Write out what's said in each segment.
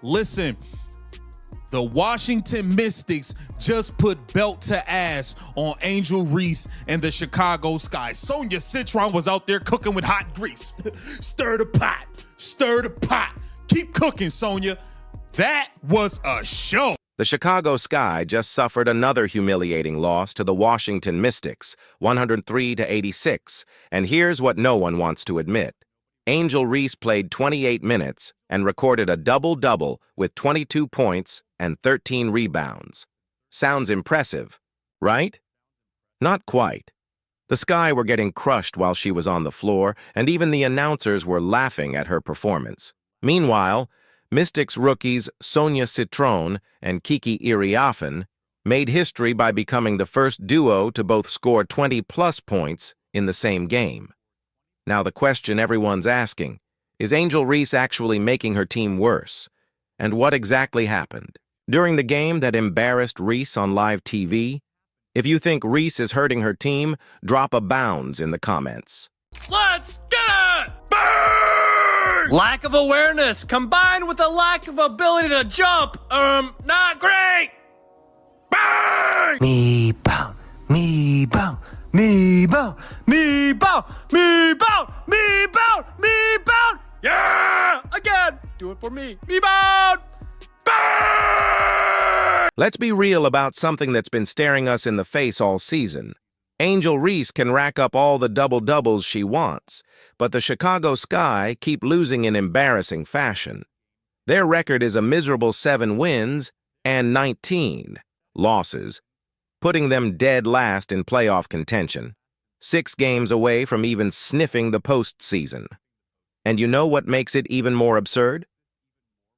Listen, the Washington Mystics just put belt to ass on Angel Reese and the Chicago Sky. Sonia Citron was out there cooking with hot grease. Stir the pot, stir the pot. Keep cooking, Sonia. That was a show. The Chicago Sky just suffered another humiliating loss to the Washington Mystics, 103-86, and here's what no one wants to admit. Angel Reese played 28 minutes and recorded a double-double with 22 points and 13 rebounds. Sounds impressive, right? Not quite. The Sky were getting crushed while she was on the floor, and even the announcers were laughing at her performance. Meanwhile, Mystics rookies Sonia Citron and Kiki Iriafen made history by becoming the first duo to both score 20-plus points in the same game. Now the question everyone's asking, is Angel Reese actually making her team worse? And what exactly happened? During the game that embarrassed Reese on live TV? If you think Reese is hurting her team, drop a bounds in the comments. Let's get it! Burn! Lack of awareness combined with a lack of ability to jump. Not great! Burn! Me bow, me bow, me bow, me bow, me bow, me bow, me bow. Yeah! Again! Do it for me. Me bound! Burn! Let's be real about something that's been staring us in the face all season. Angel Reese can rack up all the double-doubles she wants, but the Chicago Sky keep losing in embarrassing fashion. Their record is a miserable 7 wins and 19 losses, putting them dead last in playoff contention, 6 games away from even sniffing the postseason. And you know what makes it even more absurd?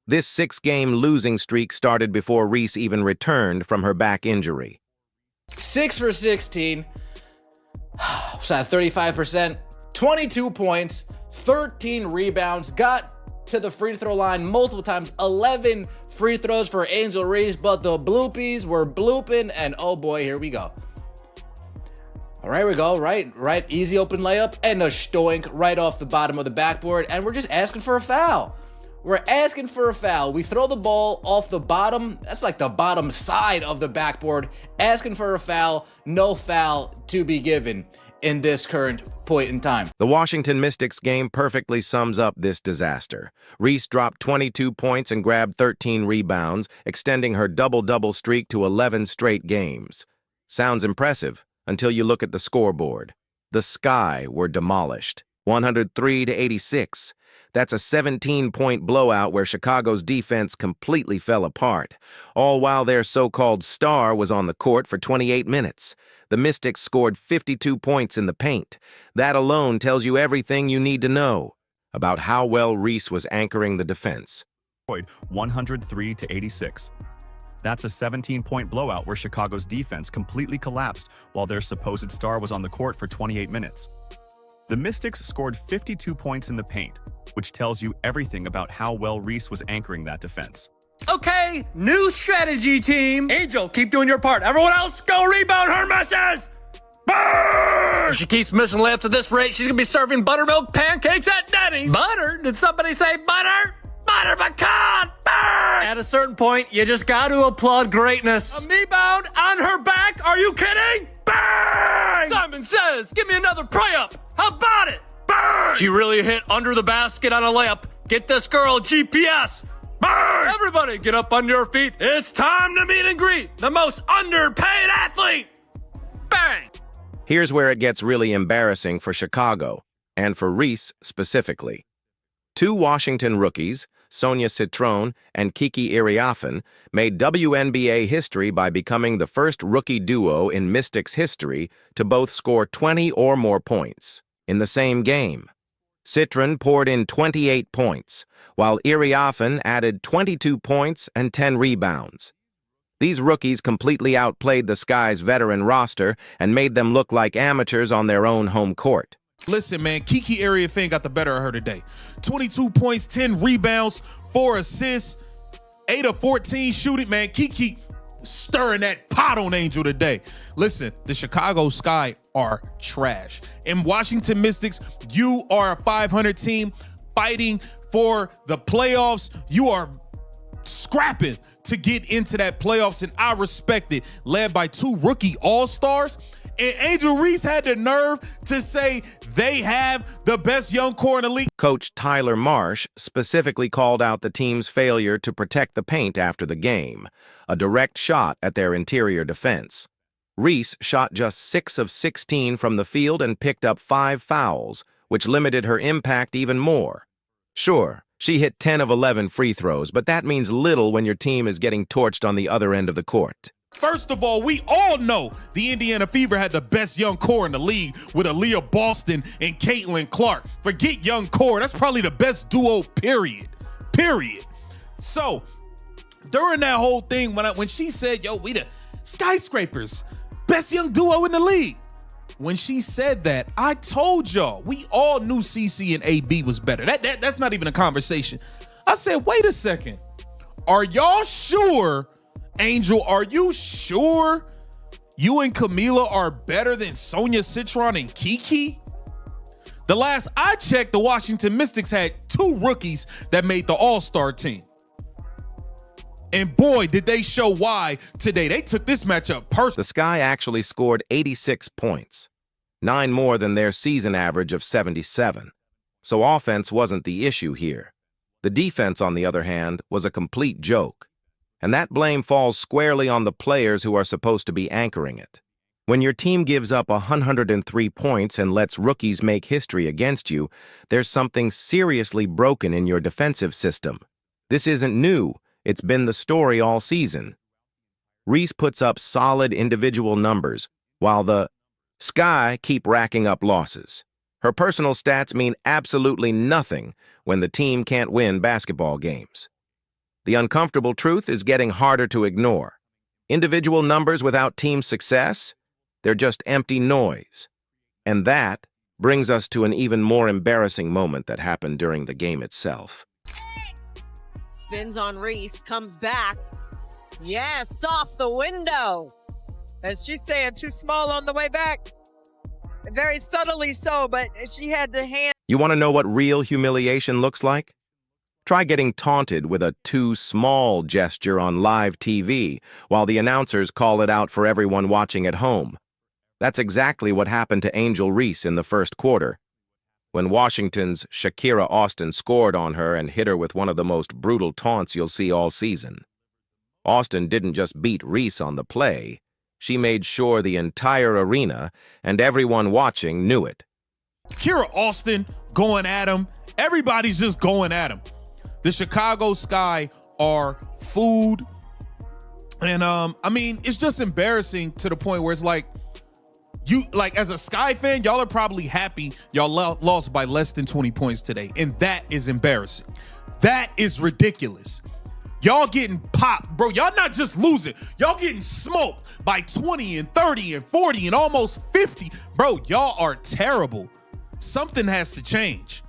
This 6-game losing streak started before Reese even returned from her back injury. 6 for 16, shot 35%, 22 points, 13 rebounds, got to the free throw line multiple times, 11 free throws for Angel Reese, but the bloopies were blooping, and oh boy, here we go. All right, we go, right, easy open layup, and a stoink right off the bottom of the backboard, and we're just asking for a foul. We're asking for a foul. We throw the ball off the bottom, that's like the bottom side of the backboard, asking for a foul, no foul to be given in this current point in time. The Washington Mystics game perfectly sums up this disaster. Reese dropped 22 points and grabbed 13 rebounds, extending her double-double streak to 11 straight games. Sounds impressive until you look at the scoreboard. The Sky were demolished, 103-86. That's a 17-point blowout where Chicago's defense completely fell apart, all while their so-called star was on the court for 28 minutes. The Mystics scored 52 points in the paint. That alone tells you everything you need to know about how well Reese was anchoring the defense. 103-86. That's a 17-point blowout where Chicago's defense completely collapsed while their supposed star was on the court for 28 minutes. The Mystics scored 52 points in the paint, which tells you everything about how well Reese was anchoring that defense. Okay, new strategy, team. Angel, keep doing your part. Everyone else, go rebound her misses! Burn! If she keeps missing layups at this rate, she's gonna be serving buttermilk pancakes at Denny's. Butter? Did somebody say butter? Butter pecan! Burn! At a certain point, you just got to applaud greatness. A me-bound on her back? Are you kidding? Bang! Simon says, give me another pray-up. How about it? Bang! She really hit under the basket on a layup. Get this girl GPS. Bang! Everybody get up on your feet. It's time to meet and greet the most underpaid athlete. Bang! Here's where it gets really embarrassing for Chicago, and for Reese specifically. 2 Washington rookies, Sonia Citron and Kiki Iriafen, made WNBA history by becoming the first rookie duo in Mystics history to both score 20 or more points in the same game. Citron poured in 28 points, while Iriafen added 22 points and 10 rebounds. These rookies completely outplayed the Sky's veteran roster and made them look like amateurs on their own home court. Listen, man, Kiki Iriafen got the better of her today. 22 points, 10 rebounds, 4 assists, 8 of 14 shooting. Man, Kiki stirring that pot on Angel today. Listen, the Chicago Sky are trash. In Washington Mystics, you are a 500 team fighting for the playoffs. You are scrapping to get into that playoffs, and I respect it. Led by 2 rookie all-stars. And Angel Reese had the nerve to say they have the best young core in the league. Coach Tyler Marsh specifically called out the team's failure to protect the paint after the game, a direct shot at their interior defense. Reese shot just 6 of 16 from the field and picked up 5 fouls, which limited her impact even more. Sure, she hit 10 of 11 free throws, but that means little when your team is getting torched on the other end of the court. First of all, we all know the Indiana Fever had the best young core in the league with Aaliyah Boston and Caitlin Clark. Forget young core, that's probably the best duo, period. So, during that whole thing, when she said, yo, we the skyscrapers, best young duo in the league. When she said that, I told y'all, we all knew CC and AB was better. That's not even a conversation. I said, wait a second. Are y'all sure, Angel, are you sure you and Camila are better than Sonia, Citron, and Kiki? The last I checked, the Washington Mystics had 2 rookies that made the All-Star team. And boy, did they show why today. They took this matchup personally. The Sky actually scored 86 points, 9 more than their season average of 77. So offense wasn't the issue here. The defense, on the other hand, was a complete joke. And that blame falls squarely on the players who are supposed to be anchoring it. When your team gives up 103 points and lets rookies make history against you, there's something seriously broken in your defensive system. This isn't new. It's been the story all season. Reese puts up solid individual numbers, while the Sky keep racking up losses. Her personal stats mean absolutely nothing when the team can't win basketball games. The uncomfortable truth is getting harder to ignore. Individual numbers without team success, they're just empty noise. And that brings us to an even more embarrassing moment that happened during the game itself. Spins on Reese, comes back. Yes, off the window. As she's saying, too small on the way back. Very subtly so, but she had the hand. You want to know what real humiliation looks like? Try getting taunted with a too small gesture on live TV while the announcers call it out for everyone watching at home. That's exactly what happened to Angel Reese in the first quarter, when Washington's Shakira Austin scored on her and hit her with one of the most brutal taunts you'll see all season. Austin didn't just beat Reese on the play, she made sure the entire arena and everyone watching knew it. Shakira Austin going at him. Everybody's just going at him. The Chicago Sky are food. And I mean, it's just embarrassing to the point where it's like, you, like, as a Sky fan, y'all are probably happy y'all lost by less than 20 points today. And that is embarrassing. That is ridiculous. Y'all getting popped, bro. Y'all not just losing. Y'all getting smoked by 20 and 30 and 40 and almost 50. Bro, y'all are terrible. Something has to change.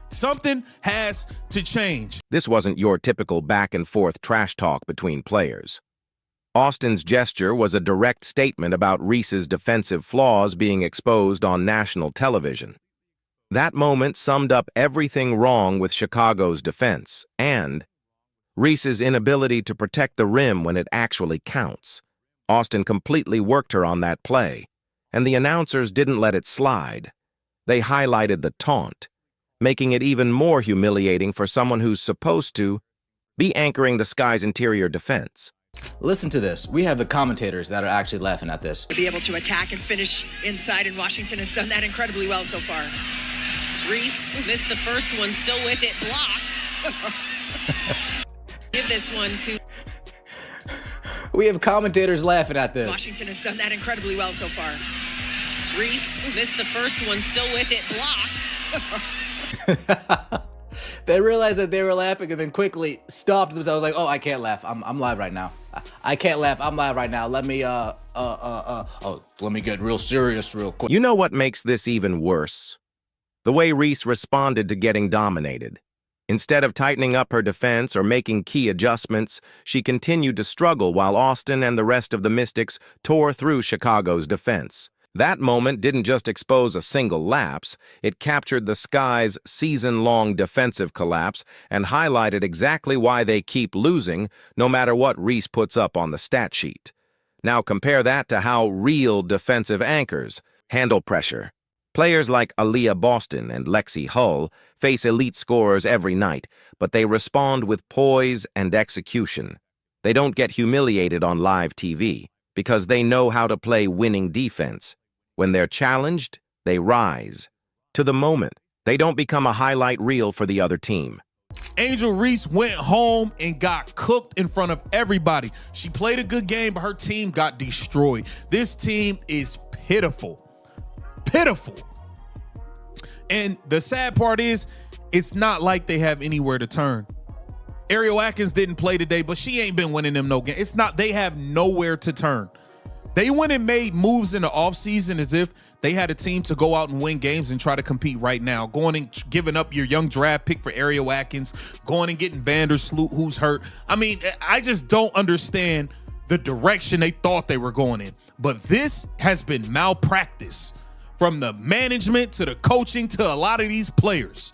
Something has to change. This wasn't your typical back-and-forth trash talk between players. Austin's gesture was a direct statement about Reese's defensive flaws being exposed on national television. That moment summed up everything wrong with Chicago's defense and Reese's inability to protect the rim when it actually counts. Austin completely worked her on that play, and the announcers didn't let it slide. They highlighted the taunt, making it even more humiliating for someone who's supposed to be anchoring the Sky's interior defense. Listen to this. We have the commentators that are actually laughing at this. To be able to attack and finish inside, and Washington has done that incredibly well so far. Reese missed the first one, still with it blocked. Give this one to... We have commentators laughing at this. Washington has done that incredibly well so far. Reese missed the first one, still with it blocked. They realized that they were laughing and then quickly stopped themselves. Like, oh, I can't laugh. I'm live right now. I can't laugh. I'm live right now. Let me let me get real serious real quick. You know what makes this even worse? The way Reese responded to getting dominated. Instead of tightening up her defense or making key adjustments, she continued to struggle while Austin and the rest of the Mystics tore through Chicago's defense. That moment didn't just expose a single lapse, it captured the Sky's season-long defensive collapse and highlighted exactly why they keep losing no matter what Reese puts up on the stat sheet. Now compare that to how real defensive anchors handle pressure. Players like Aaliyah Boston and Lexi Hull face elite scorers every night, but they respond with poise and execution. They don't get humiliated on live TV because they know how to play winning defense. When they're challenged, they rise to the moment. They don't become a highlight reel for the other team. Angel Reese went home and got cooked in front of everybody. She played a good game, but her team got destroyed. This team is pitiful. Pitiful. And the sad part is, it's not like they have anywhere to turn. Iriafen didn't play today, but she ain't been winning them no game. It's not, they have nowhere to turn. They went and made moves in the offseason as if they had a team to go out and win games and try to compete right now. Going and giving up your young draft pick for Iriafen, going and getting Vandersloot, who's hurt. I mean, I just don't understand the direction they thought they were going in. But this has been malpractice from the management to the coaching to a lot of these players.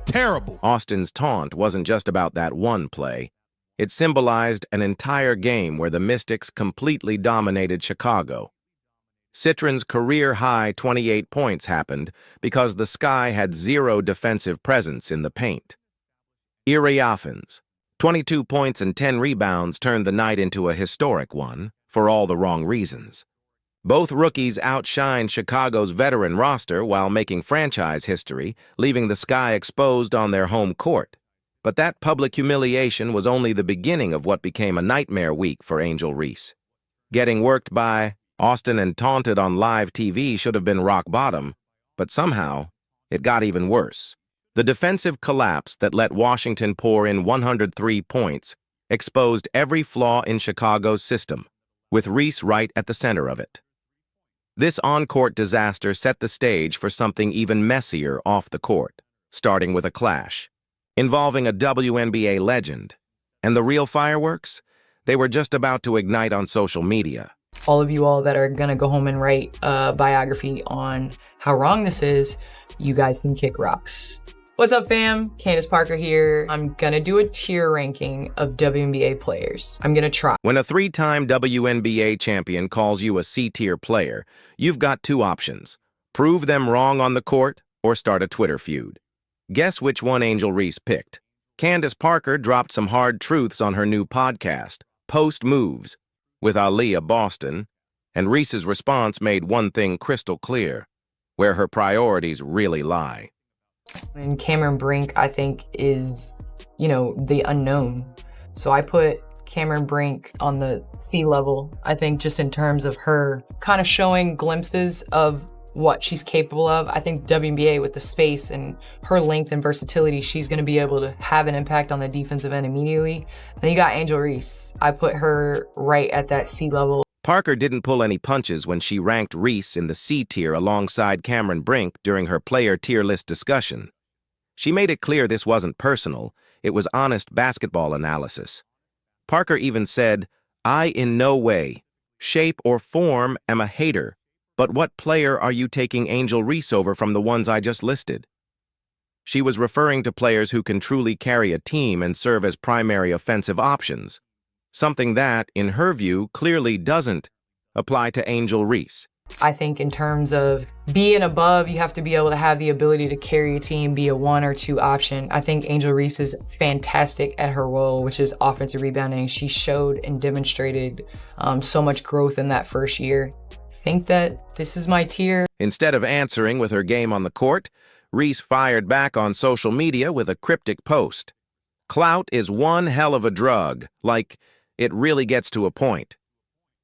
Terrible. Austin's taunt wasn't just about that one play. It symbolized an entire game where the Mystics completely dominated Chicago. Citron's career-high 28 points happened because the Sky had zero defensive presence in the paint. Iriafen's 22 points and 10 rebounds turned the night into a historic one for all the wrong reasons. Both rookies outshined Chicago's veteran roster while making franchise history, leaving the Sky exposed on their home court. But that public humiliation was only the beginning of what became a nightmare week for Angel Reese. Getting worked by Austin and taunted on live TV should have been rock bottom, but somehow it got even worse. The defensive collapse that let Washington pour in 103 points exposed every flaw in Chicago's system, with Reese right at the center of it. This on-court disaster set the stage for something even messier off the court, starting with a clash involving a WNBA legend. And the real fireworks? They were just about to ignite on social media. All of you all that are gonna go home and write a biography on how wrong this is, you guys can kick rocks. What's up, fam? Candace Parker here. I'm gonna do a tier ranking of WNBA players. I'm gonna try. When a three-time WNBA champion calls you a C-tier player, you've got two options. Prove them wrong on the court or start a Twitter feud. Guess which one Angel Reese picked. Candace Parker dropped some hard truths on her new podcast, Post Moves, with Aaliyah Boston, and Reese's response made one thing crystal clear, where her priorities really lie. And Cameron Brink, I think, is, the unknown. So I put Cameron Brink on the C level, I think, just in terms of her kind of showing glimpses of what she's capable of. I think WNBA, with the space and her length and versatility, she's going to be able to have an impact on the defensive end immediately. Then you got Angel Reese. I put her right at that C level. Parker didn't pull any punches when she ranked Reese in the C tier alongside Cameron Brink during her player tier list discussion. She made it clear this wasn't personal, it was honest basketball analysis. Parker even said, "I in no way, shape, or form am a hater, but what player are you taking Angel Reese over from the ones I just listed?" She was referring to players who can truly carry a team and serve as primary offensive options, something that, in her view, clearly doesn't apply to Angel Reese. I think in terms of being above, you have to be able to have the ability to carry a team, be a 1 or 2 option. I think Angel Reese is fantastic at her role, which is offensive rebounding. She showed and demonstrated so much growth in that first year. I think that this is my tier. Instead of answering with her game on the court, Reese fired back on social media with a cryptic post. Clout is one hell of a drug, like, it really gets to a point.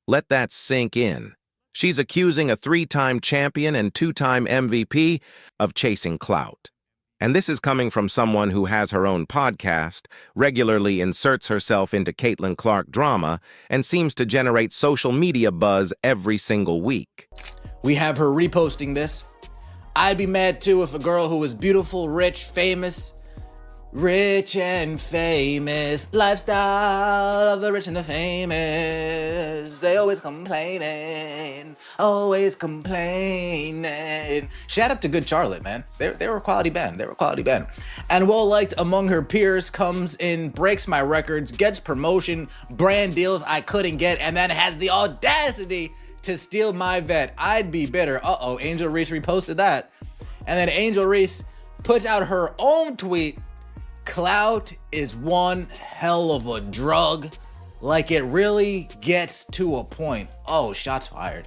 Let that sink in. She's accusing a 3-time champion and 2-time MVP of chasing clout. And this is coming from someone who has her own podcast, regularly inserts herself into Caitlin Clark drama, and seems to generate social media buzz every single week. We have her reposting this. I'd be mad too if a girl who was beautiful, rich, famous, Rich and famous, lifestyle of the rich and the famous. They always complaining, always complaining. Shout out to Good Charlotte, man. They were a quality band. And well liked among her peers, comes in, breaks my records, gets promotion, brand deals I couldn't get, and then has the audacity to steal my vet. I'd be bitter. Angel Reese reposted that. And then Angel Reese puts out her own tweet. Clout is one hell of a drug. Like, it really gets to a point. Oh, shots fired.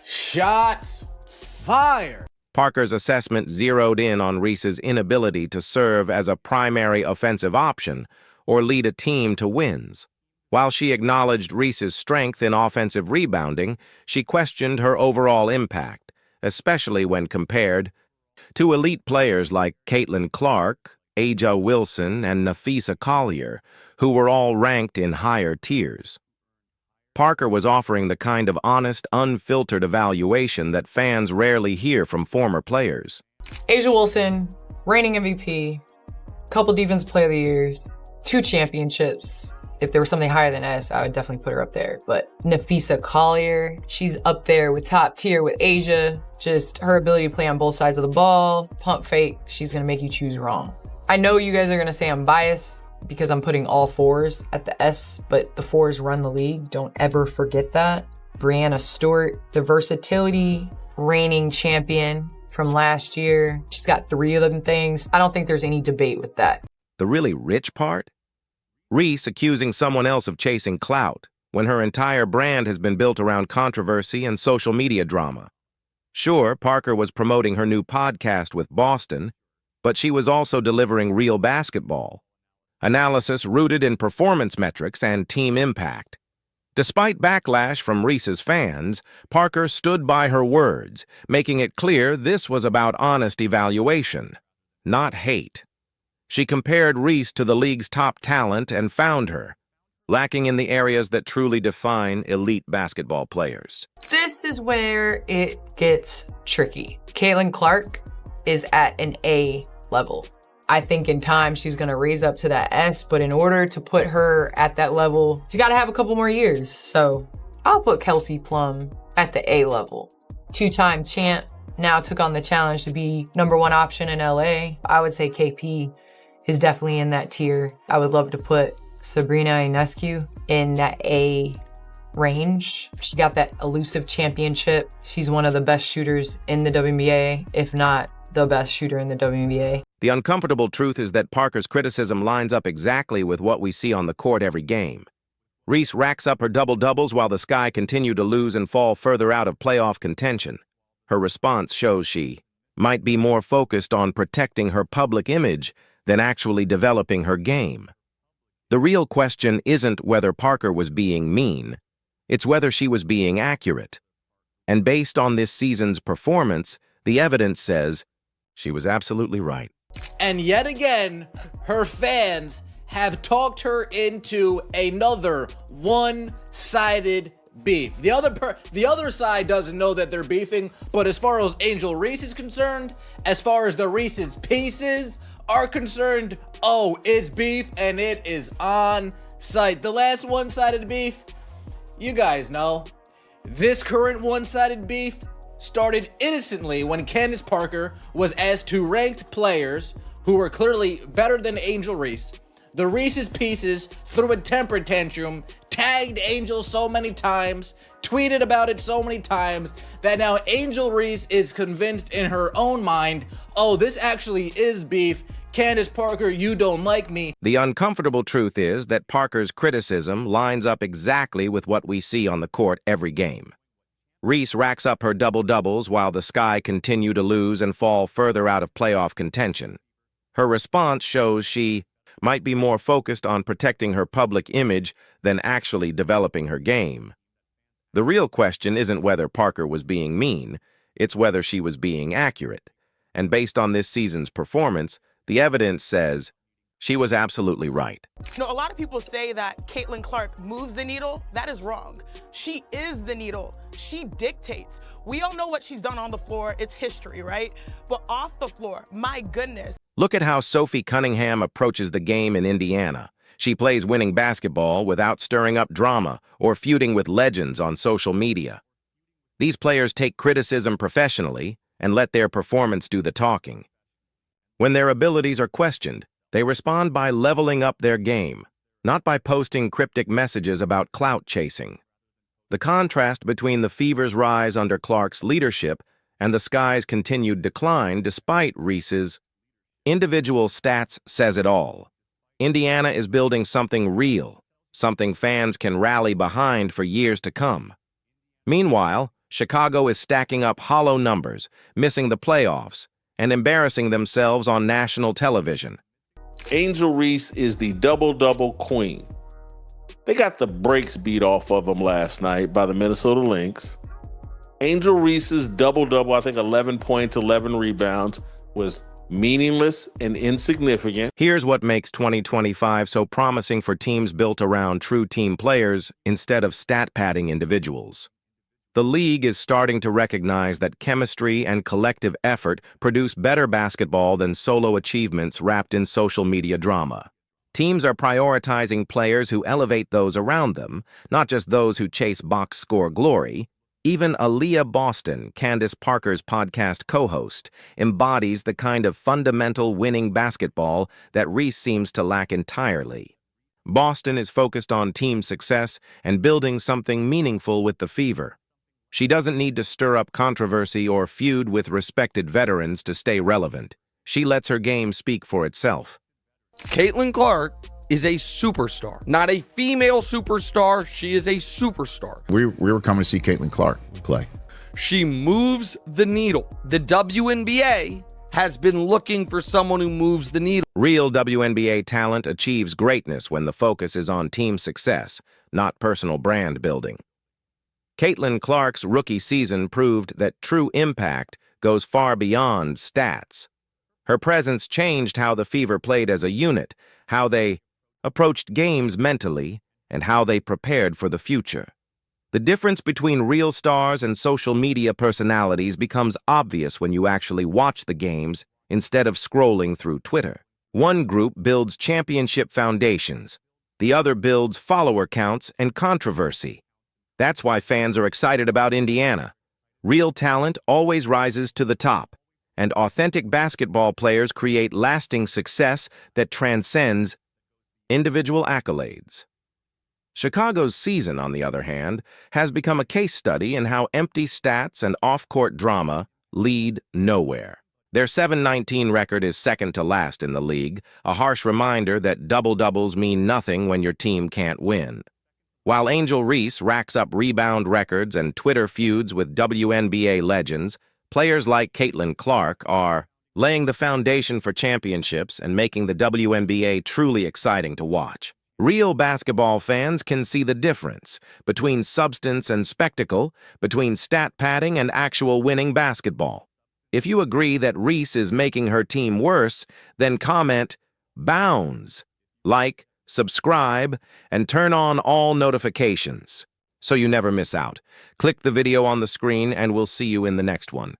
Shots fired. Parker's assessment zeroed in on Reese's inability to serve as a primary offensive option or lead a team to wins. While she acknowledged Reese's strength in offensive rebounding, she questioned her overall impact, especially when compared to elite players like Caitlin Clark, Aja Wilson, and Nafisa Collier, who were all ranked in higher tiers. Parker was offering the kind of honest, unfiltered evaluation that fans rarely hear from former players. Aja Wilson, reigning MVP, couple Defense Player of the Years, 2 championships. If there was something higher than S, I would definitely put her up there. But Nafisa Collier, she's up there with top tier with Aja. Just her ability to play on both sides of the ball, pump fake, she's gonna make you choose wrong. I know you guys are gonna say I'm biased because I'm putting all 4s at the S, but the 4s run the league. Don't ever forget that. Brianna Stewart, the versatility, reigning champion from last year. She's got 3 of them things. I don't think there's any debate with that. The really rich part? Reese accusing someone else of chasing clout when her entire brand has been built around controversy and social media drama. Sure, Parker was promoting her new podcast with Boston, but she was also delivering real basketball. Analysis rooted in performance metrics and team impact. Despite backlash from Reese's fans, Parker stood by her words, making it clear this was about honest evaluation, not hate. She compared Reese to the league's top talent and found her lacking in the areas that truly define elite basketball players. This is where it gets tricky. Caitlin Clark is at an A level. I think in time she's gonna raise up to that S, but in order to put her at that level, she's gotta have a couple more years. So I'll put Kelsey Plum at the A level. 2-time champ, now took on the challenge to be #1 option in LA. I would say KP is definitely in that tier. I would love to put Sabrina Ionescu in that A range. She got that elusive championship. She's one of the best shooters in the WNBA, if not the best shooter in the WNBA. The uncomfortable truth is that Parker's criticism lines up exactly with what we see on the court every game. Reese racks up her double-doubles while the Sky continue to lose and fall further out of playoff contention. Her response shows she might be more focused on protecting her public image than actually developing her game. The real question isn't whether Parker was being mean, it's whether she was being accurate. And based on this season's performance, the evidence says she was absolutely right. And yet again, her fans have talked her into another one-sided beef. The other side doesn't know that they're beefing, but as far as Angel Reese is concerned, as far as the Reese's Pieces are concerned, oh, it's beef and it is on site. The last one-sided beef, you guys know. This current one-sided beef started innocently when Candace Parker was asked to ranked players who were clearly better than Angel Reese. The Reese's Pieces threw a temper tantrum, tagged Angel so many times, tweeted about it so many times, that now Angel Reese is convinced in her own mind, oh, this actually is beef. Candace Parker, you don't like me. The uncomfortable truth is that Parker's criticism lines up exactly with what we see on the court every game. Reese racks up her double-doubles while the Sky continue to lose and fall further out of playoff contention. Her response shows she might be more focused on protecting her public image than actually developing her game. The real question isn't whether Parker was being mean, it's whether she was being accurate. And based on this season's performance, the evidence says She was absolutely right. You know, a lot of people say that Caitlin Clark moves the needle. That is wrong. She is the needle. She dictates. We all know what she's done on the floor. It's history, right? But off the floor, my goodness. Look at how Sophie Cunningham approaches the game in Indiana. She plays winning basketball without stirring up drama or feuding with legends on social media. These players take criticism professionally and let their performance do the talking. When their abilities are questioned, they respond by leveling up their game, not by posting cryptic messages about clout chasing. The contrast between the Fever's rise under Clark's leadership and the Sky's continued decline despite Reese's individual stats says it all. Indiana is building something real, something fans can rally behind for years to come. Meanwhile, Chicago is stacking up hollow numbers, missing the playoffs, and embarrassing themselves on national television. Angel Reese is the double-double queen. They got the brakes beat off of them last night by the Minnesota Lynx. Angel Reese's double-double, I think 11 points, 11 rebounds, was meaningless and insignificant. Here's what makes 2025 so promising for teams built around true team players instead of stat-padding individuals. The league is starting to recognize that chemistry and collective effort produce better basketball than solo achievements wrapped in social media drama. Teams are prioritizing players who elevate those around them, not just those who chase box score glory. Even Aaliyah Boston, Candace Parker's podcast co-host, embodies the kind of fundamental winning basketball that Reese seems to lack entirely. Boston is focused on team success and building something meaningful with the Fever. She doesn't need to stir up controversy or feud with respected veterans to stay relevant. She lets her game speak for itself. Caitlin Clark is a superstar. Not a female superstar, she is a superstar. We were coming to see Caitlin Clark play. She moves the needle. The WNBA has been looking for someone who moves the needle. Real WNBA talent achieves greatness when the focus is on team success, not personal brand building. Caitlin Clark's rookie season proved that true impact goes far beyond stats. Her presence changed how the Fever played as a unit, how they approached games mentally, and how they prepared for the future. The difference between real stars and social media personalities becomes obvious when you actually watch the games instead of scrolling through Twitter. One group builds championship foundations. The other builds follower counts and controversy. That's why fans are excited about Indiana. Real talent always rises to the top, and authentic basketball players create lasting success that transcends individual accolades. Chicago's season, on the other hand, has become a case study in how empty stats and off-court drama lead nowhere. Their 7-19 record is second to last in the league, a harsh reminder that double-doubles mean nothing when your team can't win. While Angel Reese racks up rebound records and Twitter feuds with WNBA legends, players like Caitlin Clark are laying the foundation for championships and making the WNBA truly exciting to watch. Real basketball fans can see the difference between substance and spectacle, between stat padding and actual winning basketball. If you agree that Reese is making her team worse, then comment "Bounds," like, subscribe, and turn on all notifications so you never miss out. Click the video on the screen and we'll see you in the next one.